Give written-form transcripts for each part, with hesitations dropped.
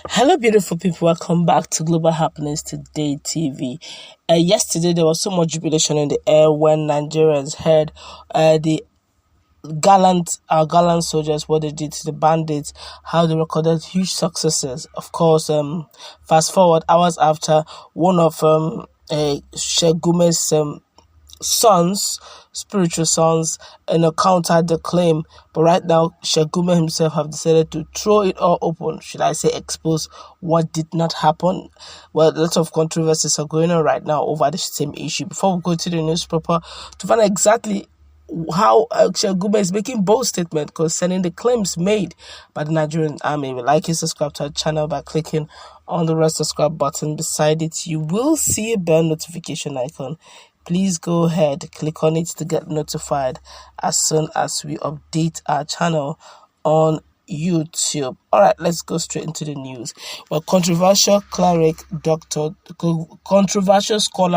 Hello, beautiful people. Welcome back to Global Happenings Today TV. Yesterday, there was so much jubilation in the air when Nigerians heard the our gallant soldiers, what they did to the bandits, how they recorded huge successes. Of course, fast forward hours after, one of Sheikh Gumi's spiritual sons, countered the claim. But right now, Sheikh Gumi himself have decided to throw it all open. Should I say expose what did not happen? Well, lots of controversies are going on right now over the same issue. Before we go to the news proper, to find out exactly how Sheikh Gumi is making bold statement concerning the claims made by the Nigerian army. Like and subscribe to our channel by clicking on the red subscribe button. Beside it, you will see a bell notification icon. Please go ahead, click on it to get notified as soon as we update our channel on YouTube. All right, let's go straight into the news. Well, controversial scholar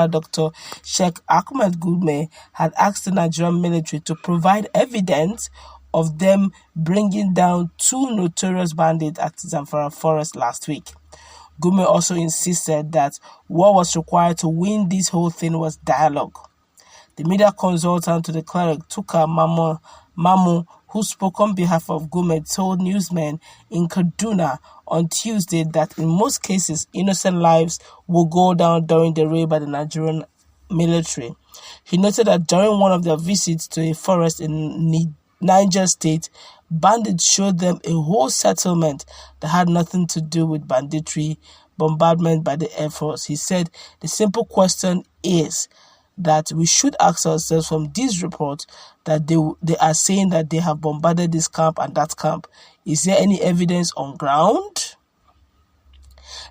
Dr. Sheikh Gumi had asked the Nigerian military to provide evidence of them bringing down two notorious bandits at Zamfara Forest last week. Gumi also insisted that what was required to win this whole thing was dialogue. The media consultant to the cleric, Tuka Mamu, who spoke on behalf of Gumi, told newsmen in Kaduna on Tuesday that in most cases, innocent lives will go down during the raid by the Nigerian military. He noted that during one of their visits to a forest in Niger State, bandits showed them a whole settlement that had nothing to do with banditry, bombardment by the Air Force. He said the simple question is that we should ask ourselves from this report that they are saying that they have bombarded this camp and that camp. Is there any evidence on ground?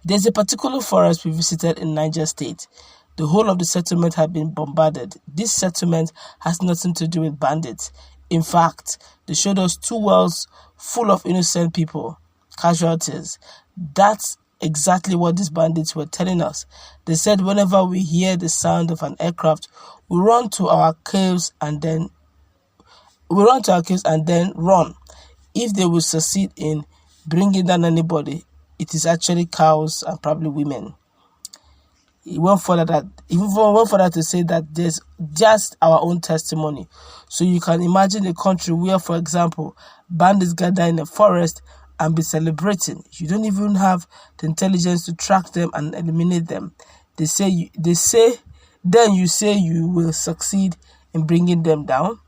There's a particular forest we visited in Niger State. The whole of the settlement had been bombarded. This settlement has nothing to do with bandits. In fact, they showed us two wells full of innocent people, casualties. That's exactly what these bandits were telling us. They said whenever we hear the sound of an aircraft, we run to our caves and then run. If they will succeed in bringing down anybody, it is actually cows and probably women. He went further to say that there's just our own testimony. So you can imagine a country where, for example, bandits gather in a forest and be celebrating. You don't even have the intelligence to track them and eliminate them. Then you say you will succeed in bringing them down.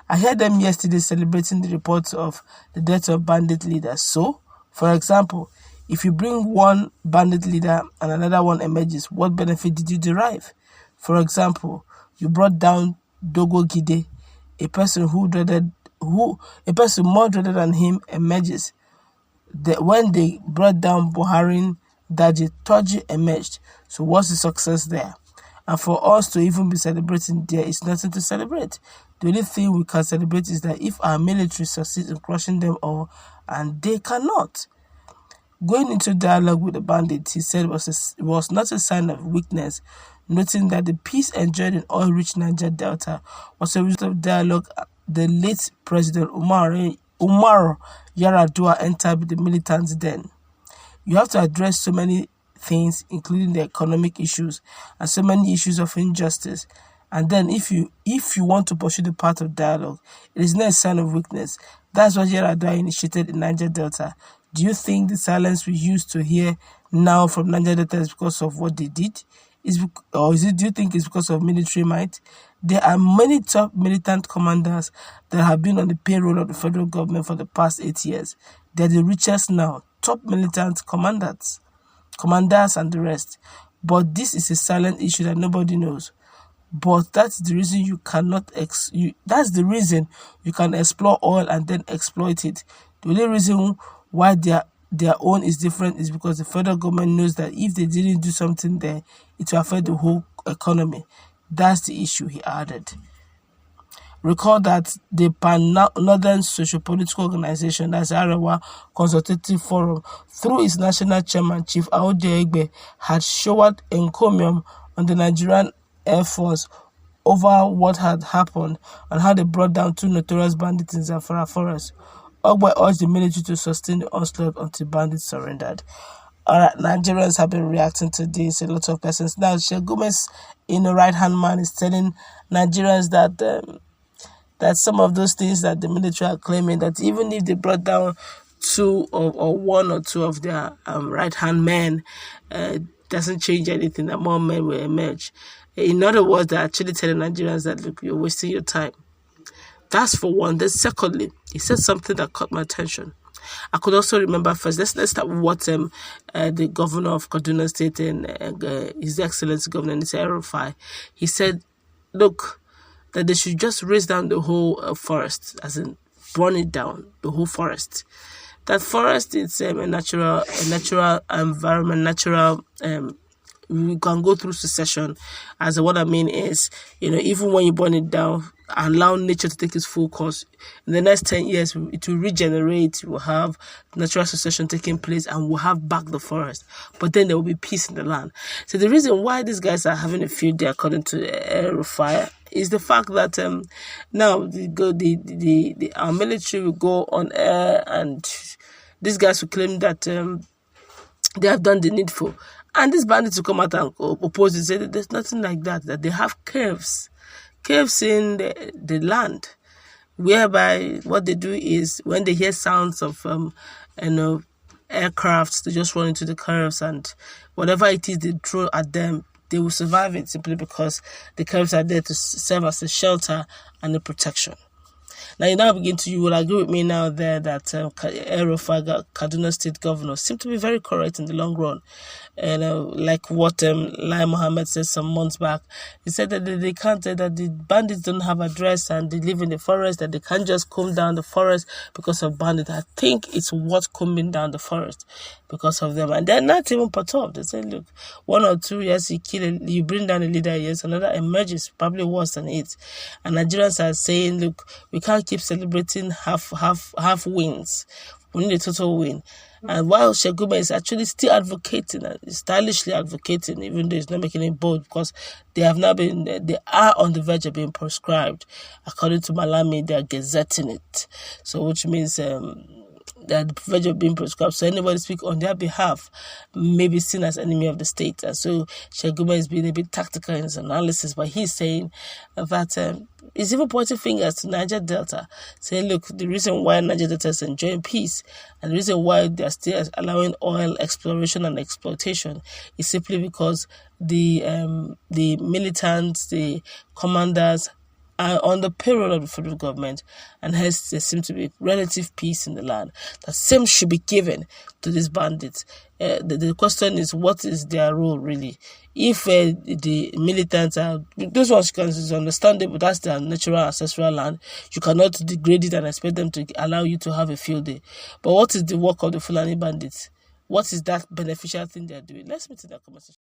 I heard them yesterday celebrating the reports of the death of bandit leaders. So, for example, if you bring one bandit leader and another one emerges, what benefit did you derive? For example, you brought down Dogo Gide, a person more dreaded than him emerges. When they brought down Buhari, Daji Toji emerged. So what's the success there? And for us to even be celebrating, there is nothing to celebrate. The only thing we can celebrate is that if our military succeeds in crushing them all, and they cannot. Going into dialogue with the bandits, he said was not a sign of weakness, noting that the peace enjoyed in oil-rich Niger Delta was a result of dialogue. The late President Umar Yar'Adua entered with the militants then. You have to address so many things, including the economic issues and so many issues of injustice. And then if you want to pursue the path of dialogue, it is not a sign of weakness. That's what Yar'Adua initiated in Niger Delta. Do you think the silence we used to hear now from Niger Delta is because of what they did? Do you think it's because of military might? There are many top militant commanders that have been on the payroll of the federal government for the past 8 years. They're the richest now, top militant commanders and the rest. But this is a silent issue that nobody knows. But that's the reason you cannot that's the reason you can explore oil and then exploit it. The only reason why their own is different is because the federal government knows that if they didn't do something there, it will affect the whole economy. That's the issue, he added. Recall that the Pan-Northern Socio-Political Organization, that's Arewa Consultative Forum, through its national chairman, Chief Aode Egbe, had showered encomium on the Nigerian Air Force over what had happened and how they brought down two notorious bandits in Zamfara Forest. Ogbe urged the military to sustain the onslaught until bandits surrendered. All right, Nigerians have been reacting to this. A lot of persons now. Sheikh Gumi's, right-hand man is telling Nigerians that some of those things that the military are claiming, that even if they brought down two or one or two of their right-hand men, doesn't change anything. That more men will emerge. In other words, they're actually telling Nigerians that, look, you're wasting your time. That's for one. Then secondly, he said something that caught my attention. I could also remember first. Let's start with what the governor of Kaduna State and His Excellency Governor El-Rufai, he said, look, that they should just raise down the whole forest, as in burn it down, the whole forest. That forest is a natural environment, natural. We can go through secession. As what I mean is, even when you burn it down, allow nature to take its full course. In the next 10 years, it will regenerate. We'll have natural succession taking place, and we'll have back the forest. But then there will be peace in the land. So the reason why these guys are having a field day, according to El-Rufai, is the fact that now our military will go on air, and these guys will claim that they have done the needful. And these bandits will come out and oppose it, say that there's nothing like that, that they have caves in the land, whereby what they do is when they hear sounds of aircrafts, they just run into the caves, and whatever it is they throw at them, they will survive it simply because the caves are there to serve as a shelter and a protection. Now, you will agree with me now there that El-Rufai, Kaduna State Governor, seem to be very correct in the long run. And like what Lai Mohammed said some months back, he said that they can't, that the bandits don't have address and they live in the forest, that they can't just comb down the forest because of bandits. I think it's worth combing down the forest because of them. And they're not even perturbed. They say, look, 1 or 2 years you bring down a leader, yes, another emerges, probably worse than it. And Nigerians are saying, look, we can't keep celebrating half wins. We need a total win. And while Sheikh Gumi is actually still advocating, stylishly advocating, even though he's not making it bold, because they are on the verge of being proscribed. According to Malami, they are gazetting it. So, which means they're on the verge of being proscribed. So anybody speak on their behalf may be seen as enemy of the state. And so Sheikh Gumi is being a bit tactical in his analysis, but he's saying that he's even pointing fingers to Niger Delta, saying, look, the reason why Niger Delta is enjoying peace and the reason why they're still allowing oil exploration and exploitation is simply because the militants, the commanders, are on the payroll of the federal government, and hence there seems to be relative peace in the land. The same should be given to these bandits. The question is, what is their role really? If the militants are, those ones is understandable, that's their natural ancestral land. You cannot degrade it and expect them to allow you to have a field day. But what is the work of the Fulani bandits? What is that beneficial thing they're doing? Let's meet in that conversation.